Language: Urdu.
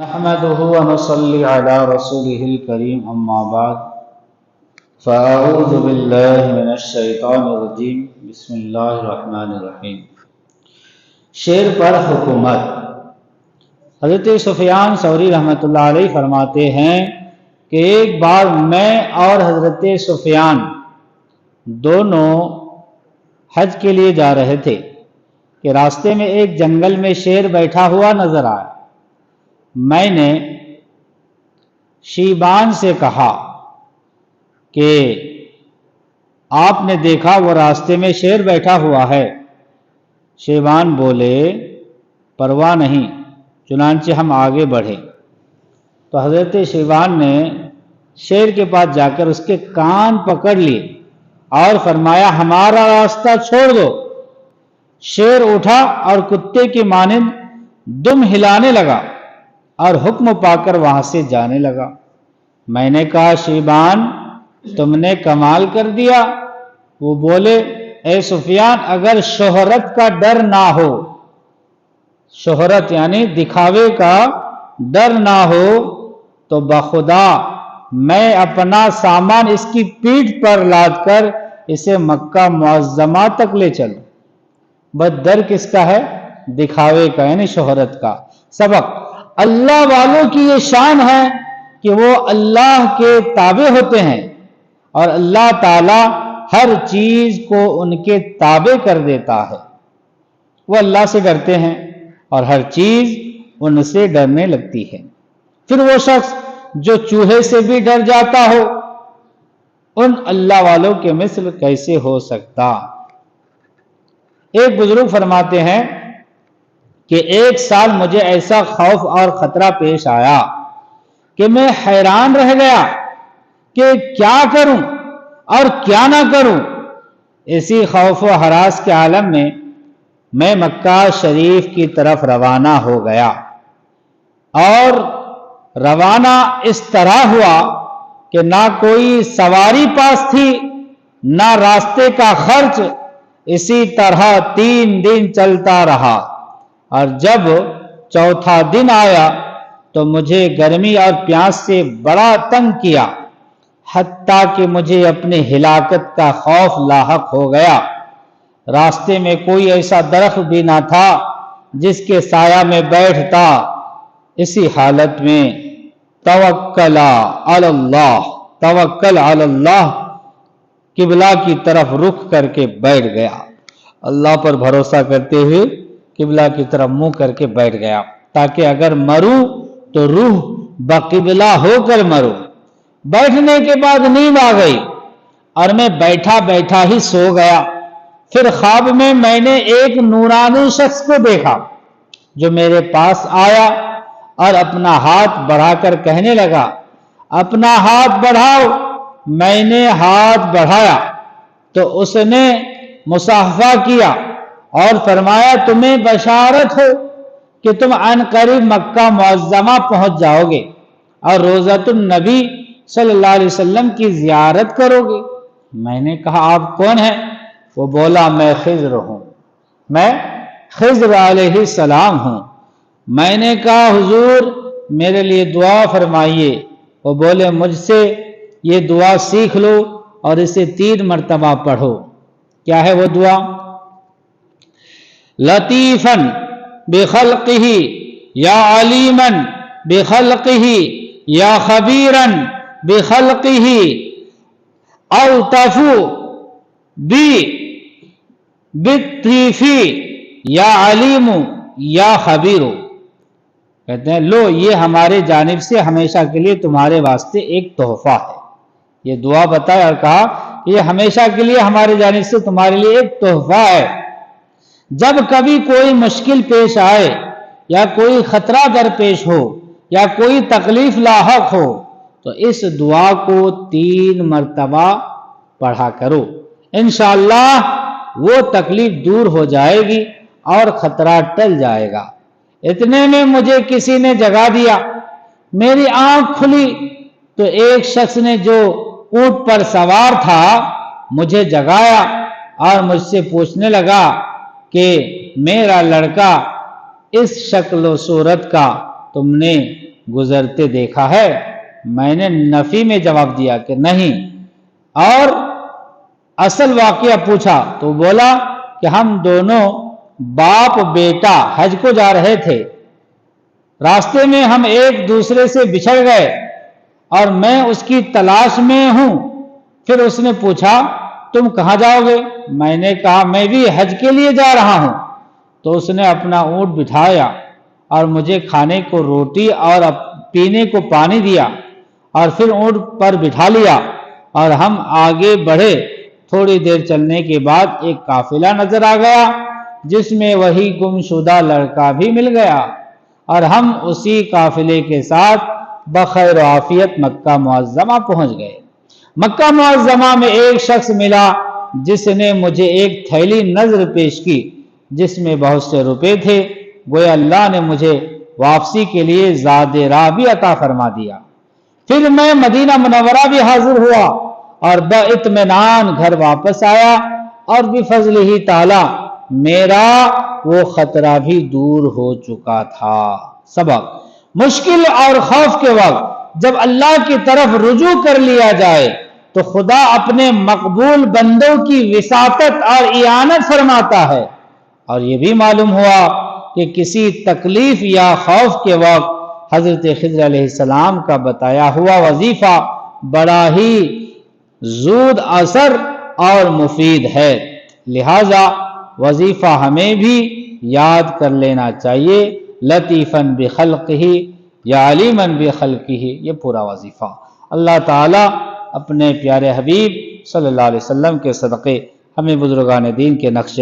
نحمده ونصلي على رسوله الكريم أما بعد فأعوذ بالله من الشيطان الرجيم بسم الله الرحمن الرحیم۔ شعر پر حکومت۔ حضرت سفیان ثوری رحمۃ اللہ علیہ فرماتے ہیں کہ ایک بار میں اور حضرت سفیان دونوں حج کے لیے جا رہے تھے کہ راستے میں ایک جنگل میں شیر بیٹھا ہوا نظر آیا۔ میں نے شیبان سے کہا کہ آپ نے دیکھا وہ راستے میں شیر بیٹھا ہوا ہے؟ شیبان بولے پرواہ نہیں، چنانچہ ہم آگے بڑھے تو حضرت شیبان نے شیر کے پاس جا کر اس کے کان پکڑ لیے اور فرمایا ہمارا راستہ چھوڑ دو۔ شیر اٹھا اور کتے کی مانند دم ہلانے لگا اور حکم پا کر وہاں سے جانے لگا۔ میں نے کہا شیبان تم نے کمال کر دیا۔ وہ بولے اے سفیان اگر شہرت کا ڈر نہ ہو، شہرت یعنی دکھاوے کا ڈر نہ ہو تو بخدا میں اپنا سامان اس کی پیٹھ پر لاد کر اسے مکہ معظمہ تک لے چلوں۔ بس ڈر کس کا ہے؟ دکھاوے کا یعنی شہرت کا۔ سبق اللہ والوں کی یہ شان ہے کہ وہ اللہ کے تابع ہوتے ہیں اور اللہ تعالی ہر چیز کو ان کے تابع کر دیتا ہے۔ وہ اللہ سے ڈرتے ہیں اور ہر چیز ان سے ڈرنے لگتی ہے۔ پھر وہ شخص جو چوہے سے بھی ڈر جاتا ہو ان اللہ والوں کے مثل کیسے ہو سکتا؟ ایک بزرگ فرماتے ہیں کہ ایک سال مجھے ایسا خوف اور خطرہ پیش آیا کہ میں حیران رہ گیا کہ کیا کروں اور کیا نہ کروں۔ اسی خوف و ہراس کے عالم میں مکہ شریف کی طرف روانہ ہو گیا اور روانہ اس طرح ہوا کہ نہ کوئی سواری پاس تھی نہ راستے کا خرچ۔ اسی طرح 3 دن چلتا رہا اور جب چوتھا دن آیا تو مجھے گرمی اور پیاس سے بڑا تنگ کیا، حتیٰ کہ مجھے اپنے ہلاکت کا خوف لاحق ہو گیا۔ راستے میں کوئی ایسا درخت بھی نہ تھا جس کے سایہ میں بیٹھتا۔ اسی حالت میں توکل علی اللہ قبلہ کی طرف رخ کر کے بیٹھ گیا۔ اللہ پر بھروسہ کرتے ہوئے قبلہ کی طرف منہ کر کے بیٹھ گیا تاکہ اگر مروں تو روح بقبلہ ہو کر مروں۔ بیٹھنے کے بعد نیند آ گئی اور میں بیٹھا بیٹھا ہی سو گیا۔ پھر خواب میں نے ایک نورانی شخص کو دیکھا جو میرے پاس آیا اور اپنا ہاتھ بڑھا کر کہنے لگا اپنا ہاتھ بڑھاؤ۔ میں نے ہاتھ بڑھایا تو اس نے مصافحہ کیا اور فرمایا تمہیں بشارت ہو کہ تم عنقریب مکہ معظمہ پہنچ جاؤ گے اور روضۃ النبی صلی اللہ علیہ وسلم کی زیارت کرو گے۔ میں نے کہا آپ کون ہیں؟ وہ بولا میں خضر ہوں، میں خضر علیہ السلام ہوں۔ میں نے کہا حضور میرے لیے دعا فرمائیے۔ وہ بولے مجھ سے یہ دعا سیکھ لو اور اسے 3 مرتبہ پڑھو۔ کیا ہے وہ دعا؟ لطیفاً بخلقہ یا علیماً بخلقہ یا خبیراً بخلقہ الطف بالطیف یا علیم یا خبیر۔ کہتے ہیں لو یہ ہمارے جانب سے ہمیشہ کے لیے تمہارے واسطے ایک تحفہ ہے۔ یہ دعا بتایا اور کہا یہ ہمیشہ کے لیے ہمارے جانب سے تمہارے لیے ایک تحفہ ہے۔ جب کبھی کوئی مشکل پیش آئے یا کوئی خطرہ درپیش ہو یا کوئی تکلیف لاحق ہو تو اس دعا کو 3 مرتبہ پڑھا کرو، انشاءاللہ وہ تکلیف دور ہو جائے گی اور خطرہ ٹل جائے گا۔ اتنے میں مجھے کسی نے جگا دیا۔ میری آنکھ کھلی تو ایک شخص نے جو اونٹ پر سوار تھا مجھے جگایا اور مجھ سے پوچھنے لگا کہ میرا لڑکا اس شکل و صورت کا تم نے گزرتے دیکھا ہے؟ میں نے نفی میں جواب دیا کہ نہیں۔ اور اصل واقعہ پوچھا تو بولا کہ ہم دونوں باپ بیٹا حج کو جا رہے تھے، راستے میں ہم ایک دوسرے سے بچھڑ گئے اور میں اس کی تلاش میں ہوں۔ پھر اس نے پوچھا تم کہاں جاؤ گے؟ میں نے کہا میں بھی حج کے لیے جا رہا ہوں۔ تو اس نے اپنا اونٹ بٹھایا اور مجھے کھانے کو روٹی اور پینے کو پانی دیا اور پھر اونٹ پر بٹھا لیا اور ہم آگے بڑھے۔ تھوڑی دیر چلنے کے بعد ایک قافلہ نظر آ گیا جس میں وہی گمشدہ لڑکا بھی مل گیا اور ہم اسی قافلے کے ساتھ بخیر و عافیت مکہ معظمہ پہنچ گئے۔ مکہ معظمہ میں ایک شخص ملا جس نے مجھے ایک تھیلی نذر پیش کی جس میں بہت سے روپے تھے، گویا اللہ نے مجھے واپسی کے لیے زاد راہ بھی عطا فرما دیا۔ پھر میں مدینہ منورہ بھی حاضر ہوا اور باطمینان گھر واپس آیا اور بفضل ہی تعالی میرا وہ خطرہ بھی دور ہو چکا تھا۔ سبق: مشکل اور خوف کے وقت جب اللہ کی طرف رجوع کر لیا جائے تو خدا اپنے مقبول بندوں کی وساطت اور اعانت فرماتا ہے۔ اور یہ بھی معلوم ہوا کہ کسی تکلیف یا خوف کے وقت حضرت خضر علیہ السلام کا بتایا ہوا وظیفہ بڑا ہی زود اثر اور مفید ہے، لہذا وظیفہ ہمیں بھی یاد کر لینا چاہیے۔ لطیفاً بخلقہ یا علیماً بخلقہ، یہ پورا وظیفہ اللہ تعالیٰ اپنے پیارے حبیب صلی اللہ علیہ وسلم کے صدقے ہمیں بزرگان دین کے نقش